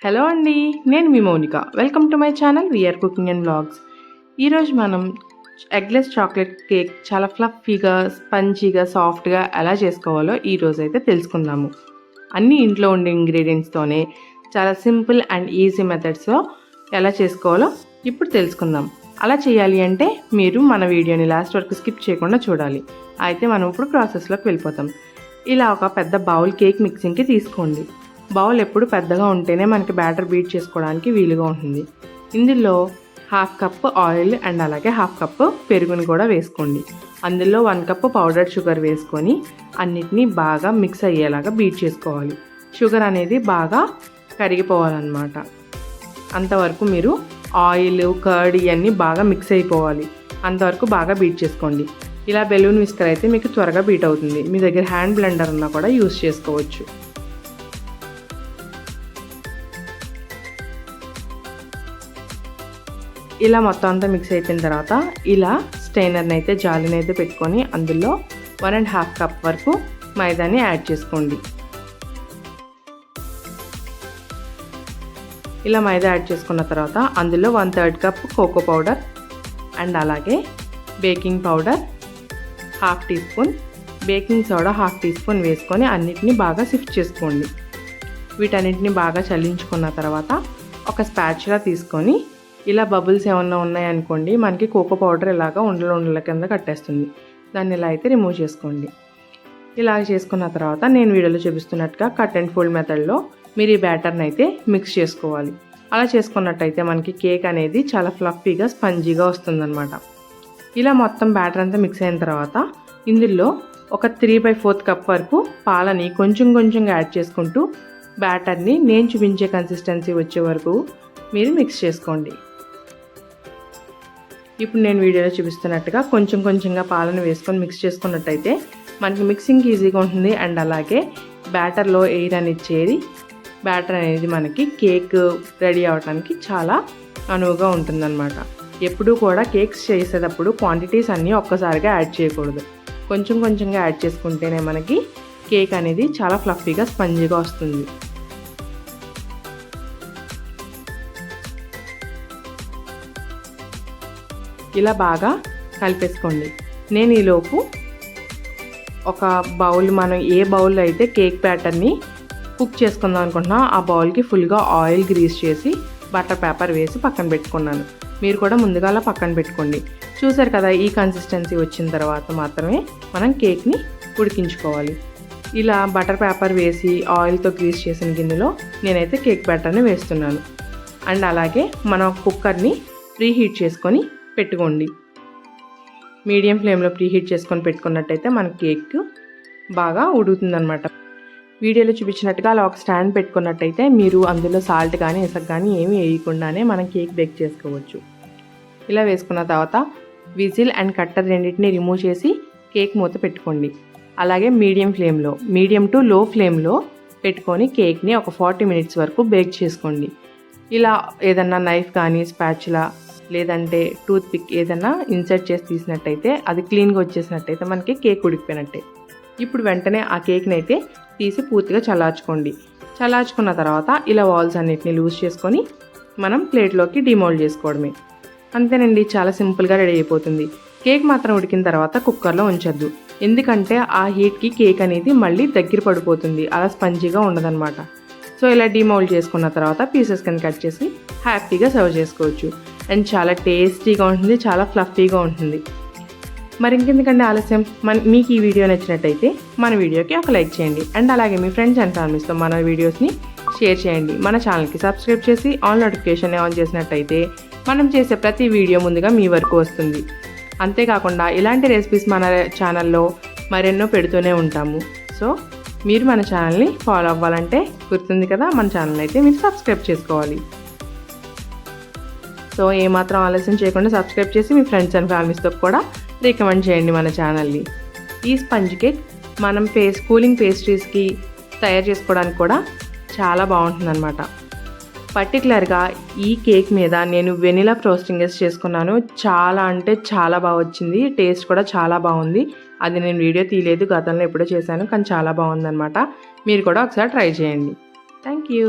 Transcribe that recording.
Hello అండి, నేను మీ Mounika. Welcome to my channel V R cooking and vlogs. ఈరోజు మనం ఎగ్లెస్ చాక్లెట్ కేక్ చాలా ఫ్లఫీగా, స్పంజీగా, సాఫ్ట్గా ఎలా చేసుకోవాలో ఈరోజు అయితే తెలుసుకుందాము. అన్ని ఇంట్లో ఉండే ఇంగ్రీడియంట్స్తోనే చాలా సింపుల్ అండ్ ఈజీ మెథడ్స్లో ఎలా చేసుకోవాలో ఇప్పుడు తెలుసుకుందాం. అలా చేయాలి అంటే మీరు మన వీడియోని లాస్ట్ వరకు స్కిప్ చేయకుండా చూడాలి. అయితే మనం ఇప్పుడు ప్రాసెస్లోకి వెళ్ళిపోతాం. ఇలా ఒక పెద్ద బౌల్ కేక్ మిక్సింగ్కి తీసుకోండి. బౌల్ ఎప్పుడు పెద్దగా ఉంటేనే మనకి బ్యాటర్ బీట్ చేసుకోవడానికి వీలుగా ఉంటుంది. ఇందులో 1/2 కప్ ఆయిల్ అండ్ అలాగే 1/2 కప్ పెరుగుని కూడా వేసుకోండి. అందులో 1 కప్ పౌడర్ షుగర్ వేసుకొని అన్నిటినీ బాగా మిక్స్ అయ్యేలాగా బీట్ చేసుకోవాలి. షుగర్ అనేది బాగా కరిగిపోవాలన్నమాట. అంతవరకు మీరు ఆయిల్, కర్డ్ ఇవన్నీ బాగా మిక్స్ అయిపోవాలి. అంతవరకు బాగా బీట్ చేసుకోండి. ఇలా బెలూన్ విస్కర్ అయితే మీకు త్వరగా బీట్ అవుతుంది. మీ దగ్గర హ్యాండ్ బ్లెండర్ ఉన్నా కూడా యూస్ చేసుకోవచ్చు. ఇలా మొత్తం అంతా మిక్స్ అయిపోయిన తర్వాత ఇలా స్టెయినర్ని అయితే జాలిని అయితే పెట్టుకొని అందులో 1.5 కప్ వరకు మైదాని యాడ్ చేసుకోండి. ఇలా మైదా యాడ్ చేసుకున్న తర్వాత అందులో 1/3 కప్ కోకో పౌడర్ అండ్ అలాగే baking powder 1/2 teaspoon, baking soda 1/2 teaspoon వేసుకొని అన్నిటినీ బాగా సిఫ్ట్ చేసుకోండి. వీటన్నిటిని బాగా చల్లించుకున్న తర్వాత ఒక స్పాచులా తీసుకొని ఇలా బబుల్స్ ఏమన్నా ఉన్నాయనుకోండి, మనకి కోకో పౌడర్ ఇలాగా ఉండల కింద కట్టేస్తుంది. దాన్ని ఇలా అయితే రిమూవ్ చేసుకోండి. ఇలా చేసుకున్న తర్వాత నేను వీడియోలో చూపిస్తున్నట్టుగా కట్ అండ్ ఫోల్డ్ మెథడ్లో మీరు ఈ బ్యాటర్ని అయితే మిక్స్ చేసుకోవాలి. అలా చేసుకున్నట్టయితే మనకి కేక్ అనేది చాలా ఫ్లఫీగా, స్పంజీగా వస్తుందన్నమాట. ఇలా మొత్తం బ్యాటర్ అంతా మిక్స్ అయిన తర్వాత ఇందులో ఒక 3/4 కప్ వరకు పాలని కొంచెం కొంచెంగా యాడ్ చేసుకుంటూ బ్యాటర్ని నేను చూపించే కన్సిస్టెన్సీ వచ్చే వరకు మీరు మిక్స్ చేసుకోండి. ఇప్పుడు నేను వీడియోలో చూపిస్తున్నట్టుగా కొంచెం కొంచెంగా పాలను వేసుకొని మిక్స్ చేసుకున్నట్టయితే మనకి మిక్సింగ్ ఈజీగా ఉంటుంది. అండ్ అలాగే బ్యాటర్లో ఎయిర్ అనేది చేరి బ్యాటర్ అనేది మనకి కేక్ రెడీ అవడానికి చాలా అనువుగా ఉంటుందన్నమాట. ఎప్పుడూ కూడా కేక్స్ చేసేటప్పుడు క్వాంటిటీస్ అన్నీ ఒక్కసారిగా యాడ్ చేయకూడదు. కొంచెం కొంచెంగా యాడ్ చేసుకుంటేనే మనకి కేక్ అనేది చాలా ఫ్లఫీగా, స్పంజీగా వస్తుంది. ఇలా బాగా కలిపేసుకోండి. నేను ఈలోపు ఒక బౌల్, మనం ఏ బౌల్లో అయితే కేక్ బ్యాటర్ని కుక్ చేసుకుందాం అనుకుంటున్నా ఆ బౌల్కి ఫుల్గా ఆయిల్ గ్రీస్ చేసి బటర్ పేపర్ వేసి పక్కన పెట్టుకున్నాను. మీరు కూడా ముందుగా అలా పక్కన పెట్టుకోండి. చూసారు కదా, ఈ కన్సిస్టెన్సీ వచ్చిన తర్వాత మాత్రమే మనం కేక్ని ఉడికించుకోవాలి. ఇలా బటర్ పేపర్ వేసి ఆయిల్తో గ్రీస్ చేసిన గిన్నెలో నేనైతే కేక్ బ్యాటర్ని వేస్తున్నాను. అండ్ అలాగే మనం కుక్కర్ని ప్రీహీట్ చేసుకొని పెట్టుకోండి. మీడియం ఫ్లేమ్లో ప్రీహీట్ చేసుకొని పెట్టుకున్నట్టయితే మన కేక్ బాగా ఉడుకుతుందన్నమాట. వీడియోలో చూపించినట్టుగా అలా ఒక స్టాండ్ పెట్టుకున్నట్టయితే మీరు అందులో సాల్ట్ కానీ ఇసక్ కానీ ఏమీ వేయకుండానే మనం కేక్ బేక్ చేసుకోవచ్చు. ఇలా వేసుకున్న తర్వాత విజిల్ అండ్ కట్టర్ రెండింటిని రిమూవ్ చేసి కేక్ మూత పెట్టుకోండి. అలాగే మీడియం టు లో ఫ్లేమ్లో పెట్టుకొని కేక్ని ఒక 40 మినిట్స్ వరకు బేక్ చేసుకోండి. ఇలా ఏదన్నా నైఫ్ కానీ, స్పాచులా లేదంటే టూత్ పిక్ ఏదైనా ఇన్సర్ట్ చేసి తీసినట్టయితే అది క్లీన్గా వచ్చేసినట్టయితే మనకి కేక్ ఉడికిపోయినట్టే. ఇప్పుడు వెంటనే ఆ కేక్ని అయితే తీసి పూర్తిగా చల్లార్చుకోండి. చల్లార్చుకున్న తర్వాత ఇలా వాల్స్ అన్నిటిని లూజ్ చేసుకొని మనం ప్లేట్లోకి డిమోల్డ్ చేసుకోవడమే. అంతేనండి, చాలా సింపుల్గా రెడీ అయిపోతుంది. కేక్ మాత్రం ఉడికిన తర్వాత కుక్కర్లో ఉంచొద్దు. ఎందుకంటే ఆ హీట్కి కేక్ అనేది మళ్ళీ దగ్గర పడిపోతుంది, అలా స్పంజీగా ఉండదన్నమాట. సో ఇలా డిమోల్డ్ చేసుకున్న తర్వాత పీసెస్ కింద కట్ చేసి హ్యాపీగా సర్వ్ చేసుకోవచ్చు. అండ్ చాలా టేస్టీగా ఉంటుంది, చాలా ఫ్లఫీగా ఉంటుంది. మరి ఇంకెందుకంటే ఆలస్యం, మీకు ఈ వీడియో నచ్చినట్టయితే మన వీడియోకి ఒక లైక్ చేయండి. అండ్ అలాగే మీ ఫ్రెండ్స్ అండ్ ఫ్యామిలీస్తో మన వీడియోస్ని షేర్ చేయండి. మన ఛానల్కి సబ్స్క్రైబ్ చేసి ఆల్ నోటిఫికేషన్ ఆన్ చేసినట్టయితే మనం చేసే ప్రతి వీడియో ముందుగా మీ వరకు వస్తుంది. అంతేకాకుండా ఇలాంటి రెసిపీస్ మన ఛానల్లో మరెన్నో పెడుతూనే ఉంటాము. సో మీరు మన ఛానల్ని ఫాలో అవ్వాలంటే గుర్తుంది కదా, మన ఛానల్ అయితే మీరు సబ్స్క్రైబ్ చేసుకోవాలి. సో ఏమాత్రం ఆలస్యం చేయకుండా సబ్స్క్రైబ్ చేసి మీ ఫ్రెండ్స్ అండ్ ఫ్యామిలీస్తో కూడా రికమెండ్ చేయండి మన ఛానల్ని. ఈ స్పంజ్ కేక్ మనం కూలింగ్ పేస్ట్రీస్కి తయారు చేసుకోవడానికి కూడా చాలా బాగుంటుందన్నమాట. పర్టికులర్గా ఈ కేక్ మీద నేను వెనిలా ఫ్రోస్టింగ్ చేసుకున్నాను. చాలా అంటే చాలా బాగా వచ్చింది. టేస్ట్ కూడా చాలా బాగుంది. అది నేను వీడియో తీయలేదు, గతంలో ఎప్పుడో చేశాను, కానీ చాలా బాగుందన్నమాట. మీరు కూడా ఒకసారి ట్రై చేయండి. Thank you.